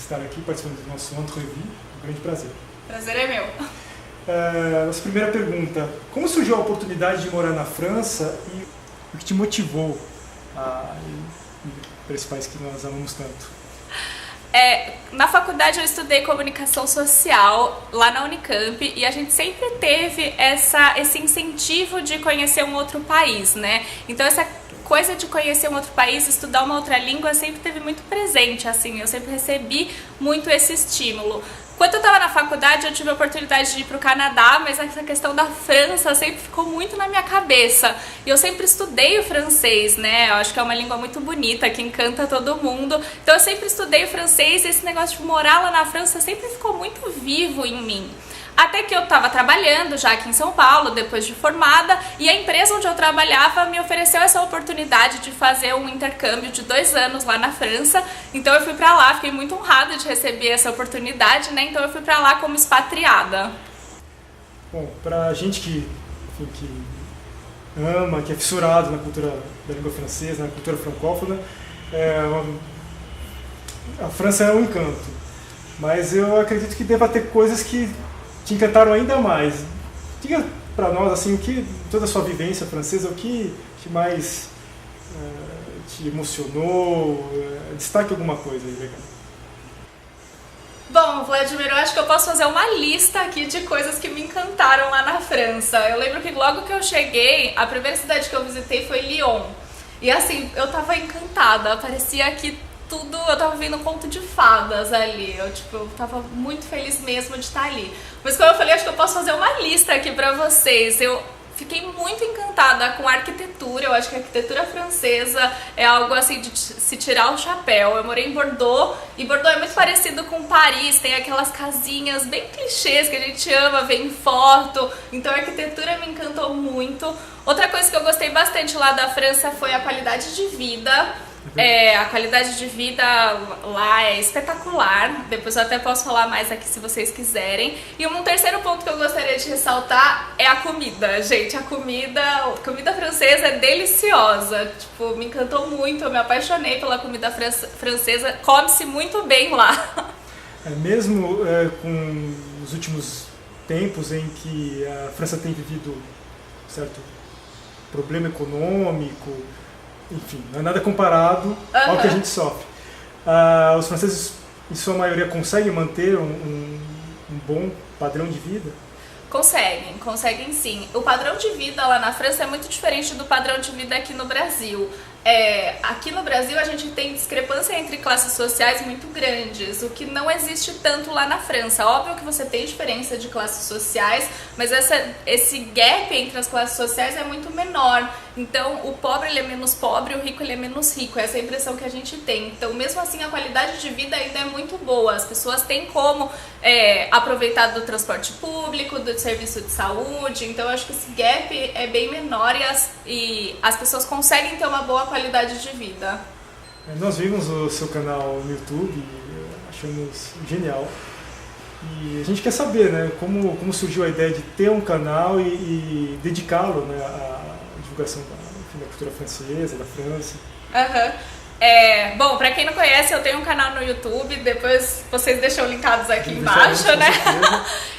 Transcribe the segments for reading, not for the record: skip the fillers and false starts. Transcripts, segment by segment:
estar aqui participando do nosso entrevue. Um grande prazer. Prazer é meu. Nossa primeira pergunta: como surgiu a oportunidade de morar na França e o que te motivou a ir para esse país que nós amamos tanto? Na faculdade eu estudei comunicação social lá na Unicamp e a gente sempre teve esse incentivo de conhecer um outro país, né? Então essa coisa de conhecer um outro país, estudar uma outra língua sempre teve muito presente, assim, eu sempre recebi muito esse estímulo. Quando eu estava na faculdade, eu tive a oportunidade de ir para o Canadá, mas essa questão da França sempre ficou muito na minha cabeça. E eu sempre estudei o francês, né? Eu acho que é uma língua muito bonita, que encanta todo mundo. Então eu sempre estudei o francês e esse negócio de morar lá na França sempre ficou muito vivo em mim. Até que eu estava trabalhando já aqui em São Paulo, depois de formada, e a empresa onde eu trabalhava me ofereceu essa oportunidade de fazer um intercâmbio de 2 anos lá na França. Então eu fui pra lá, fiquei muito honrada de receber essa oportunidade, né? Então eu fui pra lá como expatriada. Bom, pra gente que ama, que é fissurado na cultura da língua francesa, na cultura francófona, a França é um encanto. Mas eu acredito que deva ter coisas que te encantaram ainda mais. Diga para nós, assim, toda a sua vivência francesa, o que mais te emocionou? Destaque alguma coisa aí, legal. Bom, Vladimir, eu acho que eu posso fazer uma lista aqui de coisas que me encantaram lá na França. Eu lembro que logo que eu cheguei, a primeira cidade que eu visitei foi Lyon. E assim, eu tava encantada, parecia que eu tava vendo um conto de fadas ali, eu tava muito feliz mesmo de estar ali. Mas como eu falei, acho que eu posso fazer uma lista aqui pra vocês. Eu fiquei muito encantada com a arquitetura, eu acho que a arquitetura francesa é algo assim de se tirar o chapéu. Eu morei em Bordeaux, e Bordeaux é muito parecido com Paris, tem aquelas casinhas bem clichês que a gente ama ver em foto, então a arquitetura me encantou muito. Outra coisa que eu gostei bastante lá da França foi a qualidade de vida. A qualidade de vida lá é espetacular, depois eu até posso falar mais aqui se vocês quiserem. E um terceiro ponto que eu gostaria de ressaltar é a comida. Gente, a comida francesa é deliciosa, me encantou muito, eu me apaixonei pela comida francesa, come-se muito bem lá. Mesmo com os últimos tempos em que a França tem vivido um certo problema econômico, enfim, não é nada comparado ao que a gente sofre. Os franceses, em sua maioria, conseguem manter um bom padrão de vida? Conseguem sim. O padrão de vida lá na França é muito diferente do padrão de vida aqui no Brasil. Aqui no Brasil a gente tem discrepância entre classes sociais muito grandes, o que não existe tanto lá na França. Óbvio que você tem diferença de classes sociais, mas esse gap entre as classes sociais é muito menor. Então o pobre ele é menos pobre, o rico ele é menos rico. Essa é a impressão que a gente tem. Então mesmo assim a qualidade de vida ainda é muito boa. As pessoas têm como aproveitar do transporte público, do serviço de saúde. Então eu acho que esse gap é bem menor e as pessoas conseguem ter uma boa qualidade de vida. Nós vimos o seu canal no YouTube e achamos genial. E a gente quer saber, né, como surgiu a ideia de ter um canal e dedicá-lo, né, à divulgação da cultura francesa, da França. Bom, pra quem não conhece, eu tenho um canal no YouTube, depois vocês deixam linkados aqui embaixo, né?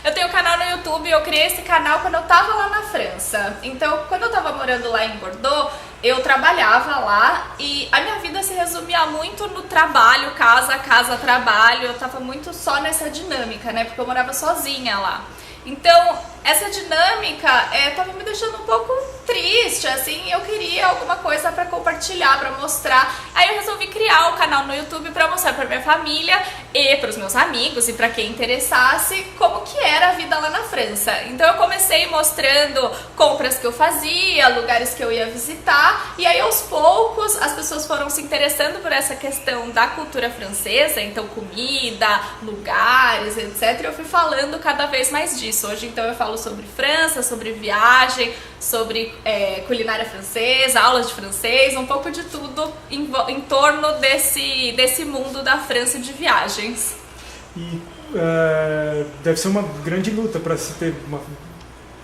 Eu tenho um canal no YouTube, eu criei esse canal quando eu tava lá na França. Então, quando eu tava morando lá em Bordeaux, eu trabalhava lá e a minha vida se resumia muito no trabalho, casa, trabalho. Eu tava muito só nessa dinâmica, né? Porque eu morava sozinha lá. Então, essa dinâmica tava me deixando um pouco triste, assim, eu queria alguma coisa pra compartilhar, pra mostrar. Aí eu resolvi criar o canal no YouTube pra mostrar pra minha família e pros meus amigos e pra quem interessasse como que era a vida lá na França. Então eu comecei mostrando compras que eu fazia, lugares que eu ia visitar, e aí aos poucos as pessoas foram se interessando por essa questão da cultura francesa, então comida, lugares, etc. Eu fui falando cada vez mais disso. Hoje então eu falo sobre França, sobre viagem, sobre culinária francesa, aulas de francês, um pouco de tudo em torno desse mundo da França de viagens. E deve ser uma grande luta para se ter uma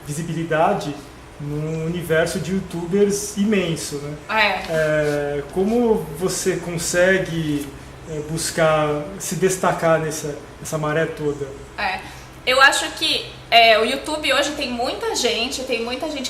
visibilidade num universo de youtubers imenso, né? Como você consegue buscar se destacar nessa maré toda? Eu acho que o YouTube hoje tem muita gente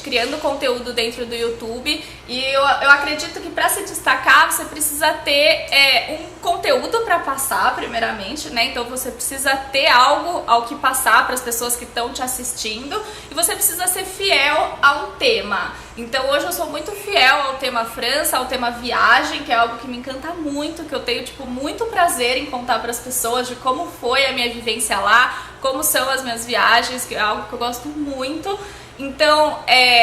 criando conteúdo dentro do YouTube e eu acredito que para se destacar você precisa ter um conteúdo para passar primeiramente, né? Então você precisa ter algo ao que passar para as pessoas que estão te assistindo e você precisa ser fiel a um tema. Então hoje eu sou muito fiel ao tema França, ao tema viagem, que é algo que me encanta muito, que eu tenho muito prazer em contar para as pessoas de como foi a minha vivência lá, como são as minhas viagens, que é algo que eu gosto muito. Então,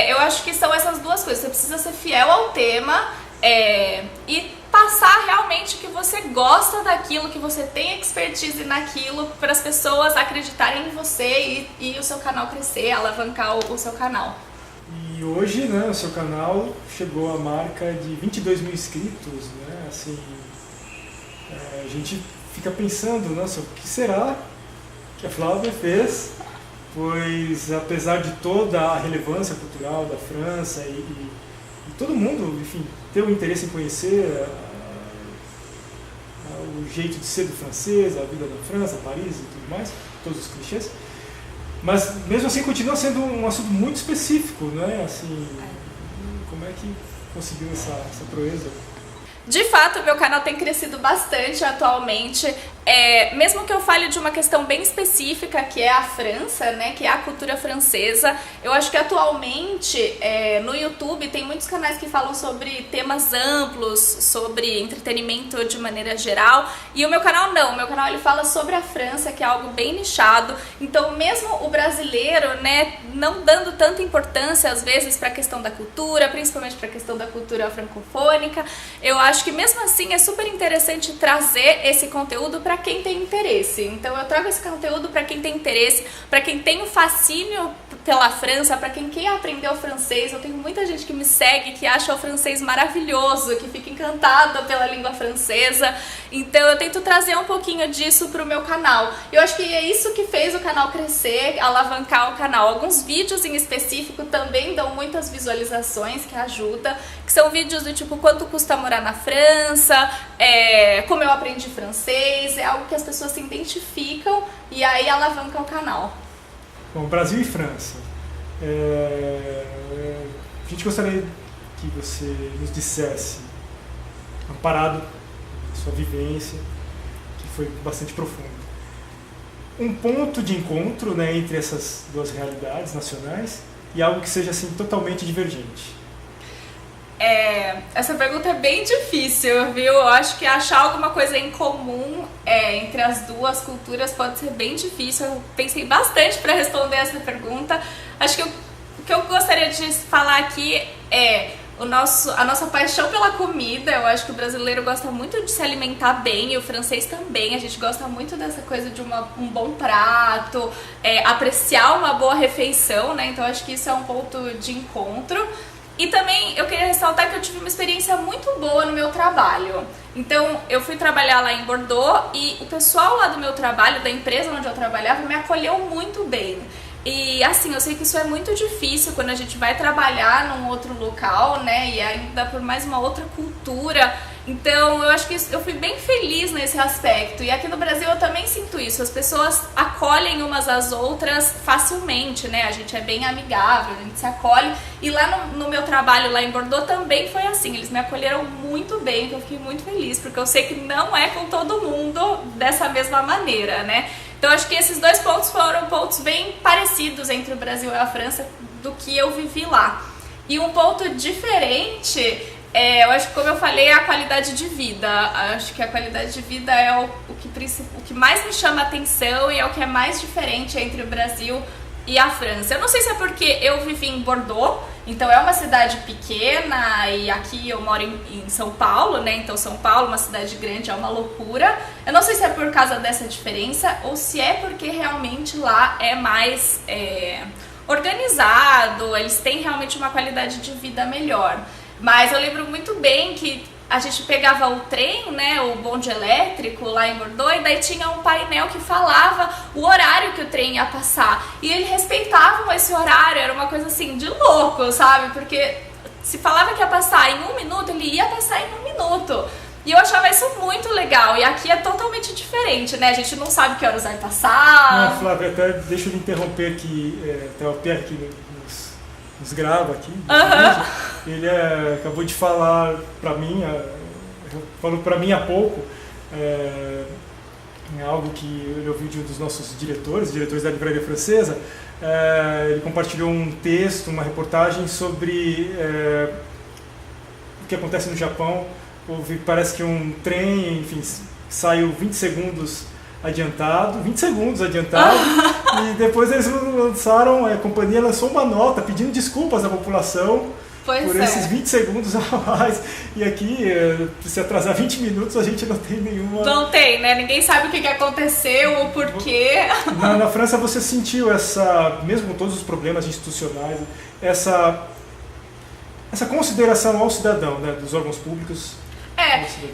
eu acho que são essas duas coisas. Você precisa ser fiel ao tema e passar realmente que você gosta daquilo, que você tem expertise naquilo, para as pessoas acreditarem em você e o seu canal crescer, alavancar o seu canal. E hoje, né, o seu canal chegou à marca de 22 mil inscritos, né? Assim, a gente fica pensando, nossa, o que será que a Flávia fez, pois apesar de toda a relevância cultural da França e todo mundo, enfim, ter o interesse em conhecer o jeito de ser do francês, a vida da França, Paris e tudo mais, todos os clichês, mas mesmo assim continua sendo um assunto muito específico, né? Assim, como é que conseguiu essa proeza? De fato, meu canal tem crescido bastante atualmente, mesmo que eu fale de uma questão bem específica, que é a França, né, que é a cultura francesa. Eu acho que atualmente no YouTube tem muitos canais que falam sobre temas amplos, sobre entretenimento de maneira geral, e o meu canal não, o meu canal ele fala sobre a França, que é algo bem nichado. Então mesmo o brasileiro, né, não dando tanta importância às vezes para a questão da cultura, principalmente para a questão da cultura francofônica, eu acho que mesmo assim é super interessante trazer esse conteúdo para quem tem interesse. Então eu trago esse conteúdo para quem tem interesse, para quem tem o fascínio pela França, para quem quer aprender o francês. Eu tenho muita gente que me segue, que acha o francês maravilhoso, que fica encantada pela língua francesa. Então eu tento trazer um pouquinho disso pro meu canal. Eu acho que é isso que fez o canal crescer, alavancar o canal. Alguns vídeos em específico também dão muitas visualizações, que ajuda, que são vídeos do tipo quanto custa morar na França, como eu aprendi francês, é algo que as pessoas se identificam e aí alavanca o canal. Bom, Brasil e França. A gente gostaria que você nos dissesse, amparado na sua vivência, que foi bastante profunda, um ponto de encontro, né, entre essas duas realidades nacionais e algo que seja assim totalmente divergente. Essa pergunta é bem difícil, viu? Eu acho que achar alguma coisa em comum entre as duas culturas pode ser bem difícil. Eu pensei bastante para responder essa pergunta. Acho que o que eu gostaria de falar aqui é a nossa paixão pela comida. Eu acho que o brasileiro gosta muito de se alimentar bem e o francês também. A gente gosta muito dessa coisa de um bom prato, apreciar uma boa refeição, né? Então acho que isso é um ponto de encontro. E também eu queria ressaltar que eu tive uma experiência muito boa no meu trabalho. Então eu fui trabalhar lá em Bordeaux e o pessoal lá do meu trabalho, da empresa onde eu trabalhava, me acolheu muito bem. E assim, eu sei que isso é muito difícil quando a gente vai trabalhar num outro local, né, e ainda por mais uma outra cultura. Então eu acho que eu fui bem feliz nesse aspecto. E aqui no Brasil eu também sinto isso, as pessoas acolhem umas às outras facilmente, né, a gente é bem amigável, a gente se acolhe. E lá no meu trabalho lá em Bordeaux também foi assim, eles me acolheram muito bem, que eu fiquei muito feliz, porque eu sei que não é com todo mundo dessa mesma maneira, né. Então acho que esses dois pontos foram pontos bem parecidos entre o Brasil e a França do que eu vivi lá. E um ponto diferente, eu acho que, como eu falei, é a qualidade de vida. Acho que a qualidade de vida é o que mais me chama a atenção e é o que é mais diferente entre o Brasil e a França. Eu não sei se é porque eu vivi em Bordeaux, então é uma cidade pequena e aqui eu moro em São Paulo, né? Então São Paulo, uma cidade grande, é uma loucura. Eu não sei se é por causa dessa diferença ou se é porque realmente lá é mais organizado, eles têm realmente uma qualidade de vida melhor. Mas eu lembro muito bem que a gente pegava o trem, né, o bonde elétrico lá em Bordeaux, e daí tinha um painel que falava o horário que o trem ia passar. E eles respeitavam esse horário, era uma coisa assim de louco, sabe? Porque se falava que ia passar em 1 minuto, ele ia passar em 1 minuto. E eu achava isso muito legal. E aqui é totalmente diferente, né? A gente não sabe que horas vai passar. Não, Flávia, até deixa eu lhe interromper aqui. Até o Pierre que nos grava aqui. Ele acabou de falar para mim, falou para mim há pouco, algo que ele ouviu de um dos nossos diretores da Livraria Francesa. Ele compartilhou um texto, uma reportagem sobre o que acontece no Japão. Parece que um trem, enfim, saiu 20 segundos adiantado, e depois eles lançaram, a companhia lançou uma nota pedindo desculpas à população por esses 20 segundos a mais. E aqui, se atrasar 20 minutos, a gente não tem nenhuma... Não tem, né? Ninguém sabe o que aconteceu, o porquê. Na França você sentiu mesmo com todos os problemas institucionais, essa consideração ao cidadão, né, dos órgãos públicos?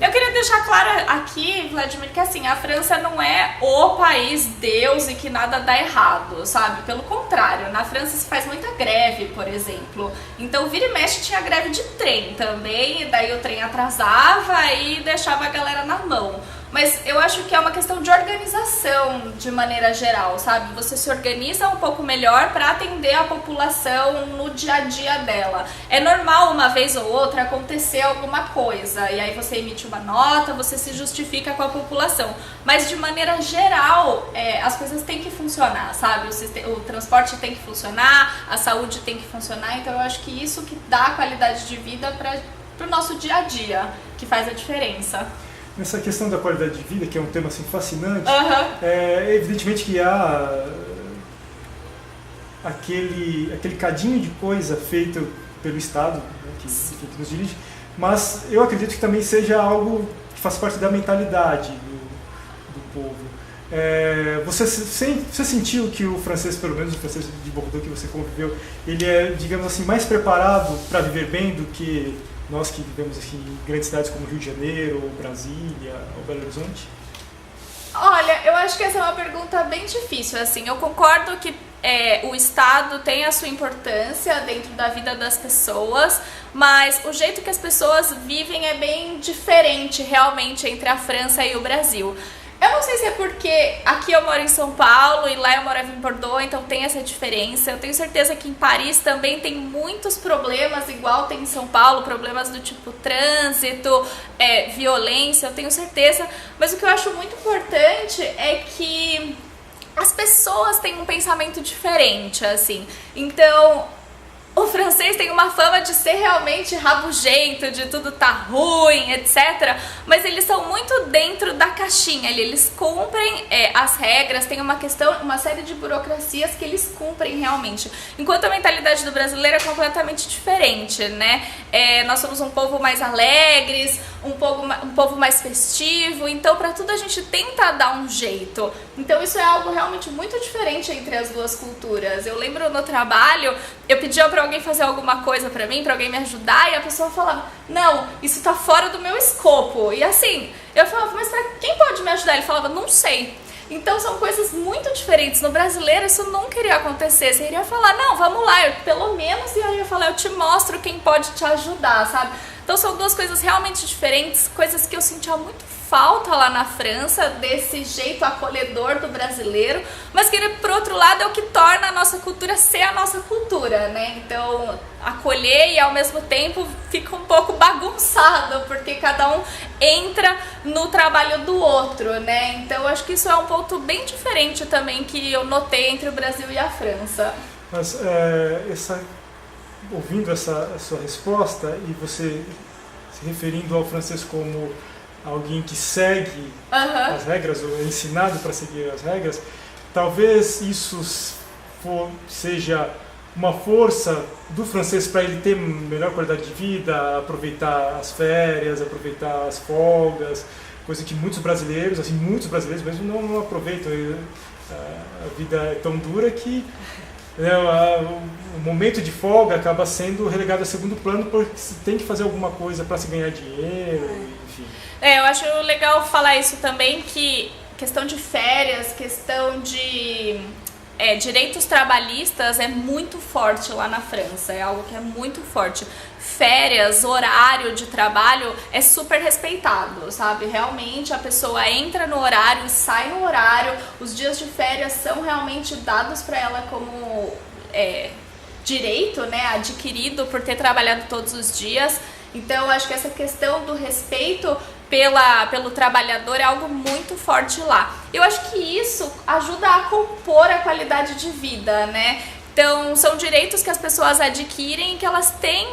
Eu queria deixar claro aqui, Vladimir, que assim, a França não é o país Deus e que nada dá errado, sabe? Pelo contrário, na França se faz muita greve, por exemplo. Então, vira e mexe tinha greve de trem também, e daí o trem atrasava e deixava a galera na mão. Mas eu acho que é uma questão de organização de maneira geral, sabe? Você se organiza um pouco melhor para atender a população no dia a dia dela. É normal uma vez ou outra acontecer alguma coisa e aí você emite uma nota, você se justifica com a população. Mas de maneira geral, as coisas têm que funcionar, sabe? O transporte tem que funcionar, a saúde tem que funcionar. Então eu acho que isso que dá qualidade de vida para o nosso dia a dia, que faz a diferença. Nessa questão da qualidade de vida, que é um tema assim, fascinante, evidentemente que há aquele cadinho de coisa feito pelo Estado, né, que nos dirige, mas eu acredito que também seja algo que faz parte da mentalidade do povo. Você sentiu que o francês, pelo menos o francês de Bordeaux que você conviveu, ele é, digamos assim, mais preparado para viver bem do que nós que vivemos aqui em grandes cidades como Rio de Janeiro, ou Brasília, ou Belo Horizonte? Olha, eu acho que essa é uma pergunta bem difícil. Assim, eu concordo que o Estado tem a sua importância dentro da vida das pessoas, mas o jeito que as pessoas vivem é bem diferente realmente entre a França e o Brasil. Eu não sei se é porque aqui eu moro em São Paulo e lá eu morava em Bordeaux, então tem essa diferença. Eu tenho certeza que em Paris também tem muitos problemas, igual tem em São Paulo, problemas do tipo trânsito, violência, eu tenho certeza. Mas o que eu acho muito importante é que as pessoas têm um pensamento diferente, assim. Então, o francês tem uma fama de ser realmente rabugento, de tudo tá ruim, etc. Mas eles são muito dentro da caixinha, eles cumprem as regras, tem uma série de burocracias que eles cumprem realmente. Enquanto a mentalidade do brasileiro é completamente diferente, né? Nós somos um povo mais alegres, um povo mais festivo, então para tudo a gente tenta dar um jeito. Então isso é algo realmente muito diferente entre as duas culturas. Eu lembro no trabalho, eu pedia para alguém fazer alguma coisa pra mim, pra alguém me ajudar, e a pessoa falava, não, isso tá fora do meu escopo. E assim, eu falava, mas pra quem pode me ajudar? Ele falava, não sei. Então são coisas muito diferentes. No brasileiro isso nunca iria acontecer. Você iria falar, não, vamos lá, pelo menos, e eu ia falar, eu te mostro quem pode te ajudar, sabe? Então são duas coisas realmente diferentes, coisas que eu sentia muito falta lá na França, desse jeito acolhedor do brasileiro, mas que, por outro lado, é o que torna a nossa cultura ser a nossa cultura, né? Então, acolher e, ao mesmo tempo, fica um pouco bagunçado, porque cada um entra no trabalho do outro, né? Então, acho que isso é um ponto bem diferente também que eu notei entre o Brasil e a França. Mas, ouvindo essa sua resposta e você se referindo ao francês como alguém que segue as regras, ou é ensinado para seguir as regras, talvez isso seja uma força do francês para ele ter melhor qualidade de vida, aproveitar as férias, aproveitar as folgas, coisa que muitos brasileiros mesmo não aproveitam. A vida é tão dura que o momento de folga acaba sendo relegado a segundo plano porque se tem que fazer alguma coisa para se ganhar dinheiro, enfim. Eu acho legal falar isso também, que questão de férias, questão de direitos trabalhistas é muito forte lá na França, é algo que é muito forte. Férias, horário de trabalho é super respeitado, sabe? Realmente a pessoa entra no horário e sai no horário, os dias de férias são realmente dados para ela como direito, né, adquirido por ter trabalhado todos os dias. Então eu acho que essa questão do respeito pelo trabalhador é algo muito forte lá. Eu acho que isso ajuda a compor a qualidade de vida, né? Então, são direitos que as pessoas adquirem e que elas têm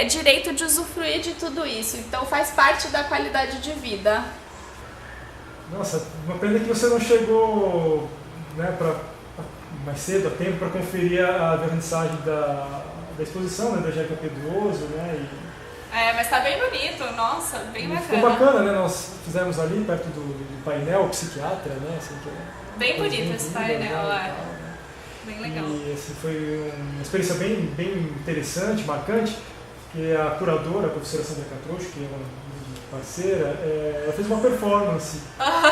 direito de usufruir de tudo isso. Então, faz parte da qualidade de vida. Nossa, uma pena que você não chegou, né, mais cedo, a tempo, para conferir a vernissagem da exposição, né, da Angélica Pedroso, né? Mas tá bem bonito, nossa, bem bacana. Ficou bacana, né? Nós fizemos ali perto do painel, o psiquiatra, né? Assim, bem bonito esse painel, bem legal. E assim, foi uma experiência bem interessante, marcante, que a curadora, a professora Sandra Catrocho, que é uma parceira, ela fez uma performance,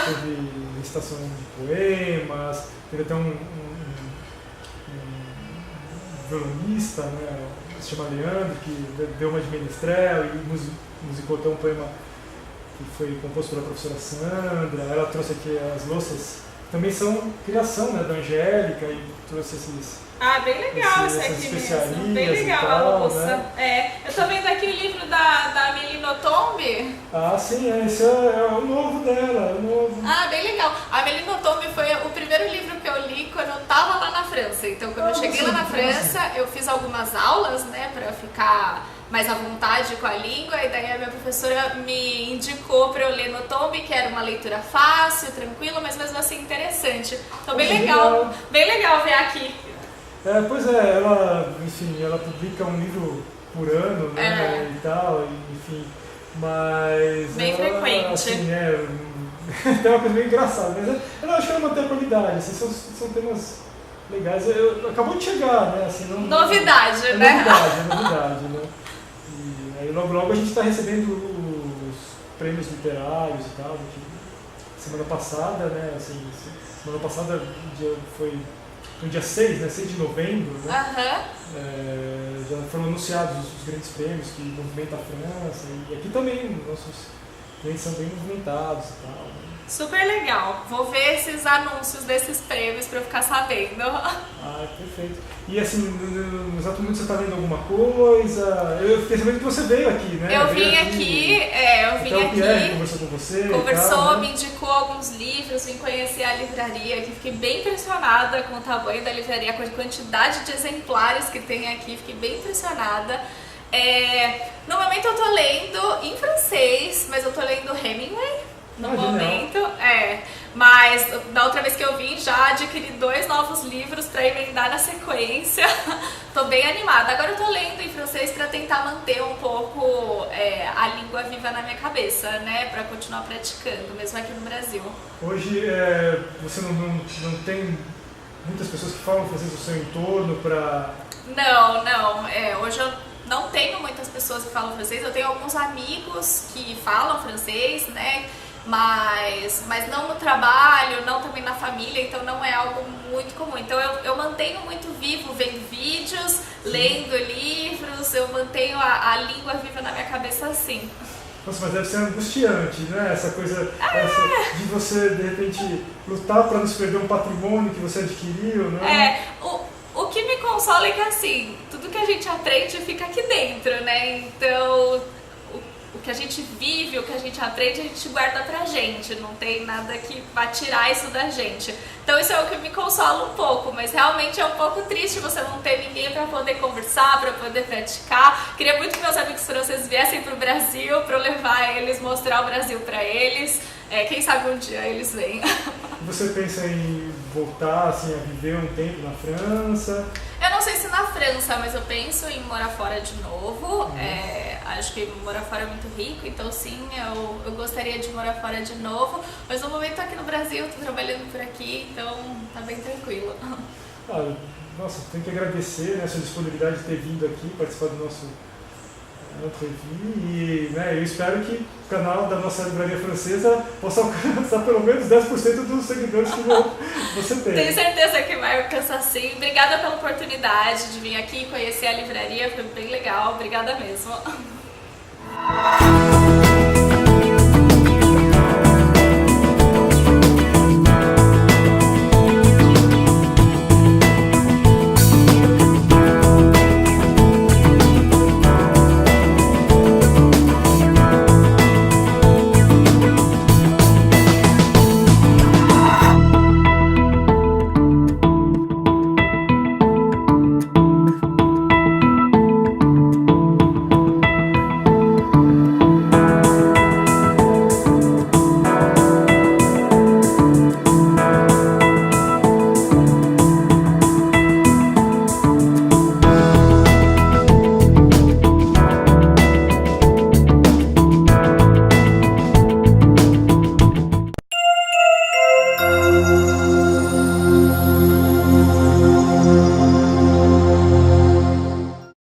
teve recitação de poemas, teve até um violonista, né, se chama Leandro, que deu uma de menestrel e musicou até um poema que foi composto pela professora Sandra. Ela trouxe aqui as louças, também são criação, né, da Angélica, e trouxe esses... bem legal isso aqui mesmo, bem legal a louça. Né? Eu tô vendo aqui o livro da Amélie Nothomb. Sim, esse é o novo dela, é o novo. Bem legal. A Amélie Nothomb foi o primeiro livro que eu li quando eu tava lá na França. Então, quando eu cheguei lá na França, eu fiz algumas aulas, né, pra ficar mais à vontade com a língua, e daí a minha professora me indicou para eu ler Nothomb, que era uma leitura fácil, tranquila, mas mesmo assim interessante. Então, bem legal ver aqui. Pois é, ela publica um livro por ano, né, e tal, enfim, mas... Bem frequente. Assim, tem uma coisa meio engraçada, mas eu acho que ela mantém a qualidade, assim, são temas legais. Acabou de chegar, né, assim... Novidade, né? Novidade, né? E aí logo a gente está recebendo os prêmios literários e tal, que semana passada, né, assim, semana passada foi... No dia 6, né, 6 de novembro, né, já foram anunciados os grandes prêmios que movimentam a França, e aqui também nossos clientes são bem movimentados e tal. Né. Super legal, vou ver esses anúncios desses prêmios para eu ficar sabendo. Perfeito. E assim, no exato momento você está lendo alguma coisa? Eu fiquei sabendo que você veio aqui, né? Eu vim aqui. O Pierre conversou com você. Conversou, me indicou alguns livros, vim conhecer a livraria, que fiquei bem impressionada com o tamanho da livraria, com a quantidade de exemplares que tem aqui, fiquei bem impressionada. No momento eu tô lendo em francês, mas eu tô lendo Hemingway. No momento, mas da outra vez que eu vim já adquiri 2 novos livros para emendar na sequência. Tô bem animada. Agora eu tô lendo em francês para tentar manter um pouco a língua viva na minha cabeça, né, para continuar praticando, mesmo aqui no Brasil. Hoje você não tem muitas pessoas que falam francês no seu entorno para... Não. Hoje eu não tenho muitas pessoas que falam francês. Eu tenho alguns amigos que falam francês, né? Mas não no trabalho, não também na família, então não é algo muito comum. Então eu mantenho muito vivo, vendo vídeos, lendo livros, eu mantenho a língua viva na minha cabeça assim. Nossa, mas deve ser angustiante, né? Essa coisa de você, de repente, lutar para não se perder um patrimônio que você adquiriu, né? O que me consola é que, assim, tudo que a gente aprende fica aqui dentro, né? Então... O que a gente vive, o que a gente aprende, a gente guarda pra gente. Não tem nada que vá tirar isso da gente. Então isso é o que me consola um pouco, mas realmente é um pouco triste você não ter ninguém pra poder conversar, pra poder praticar. Queria muito que meus amigos franceses viessem pro Brasil, pra eu levar eles, mostrar o Brasil pra eles. Quem sabe um dia eles vêm. Você pensa em voltar assim, a viver um tempo na França? Eu não sei se na França, mas eu penso em morar fora de novo. Acho que morar fora é muito rico, então sim, eu gostaria de morar fora de novo. Mas no momento aqui no Brasil, estou trabalhando por aqui, então tá bem tranquilo. Nossa, tenho que agradecer, né, a sua disponibilidade de ter vindo aqui, participar do nosso review, e eu espero que o canal da nossa livraria francesa possa alcançar pelo menos 10% dos seguidores que vão Você tem. Tenho certeza que vai alcançar sim. Obrigada pela oportunidade de vir aqui conhecer a livraria, foi bem legal. Obrigada mesmo.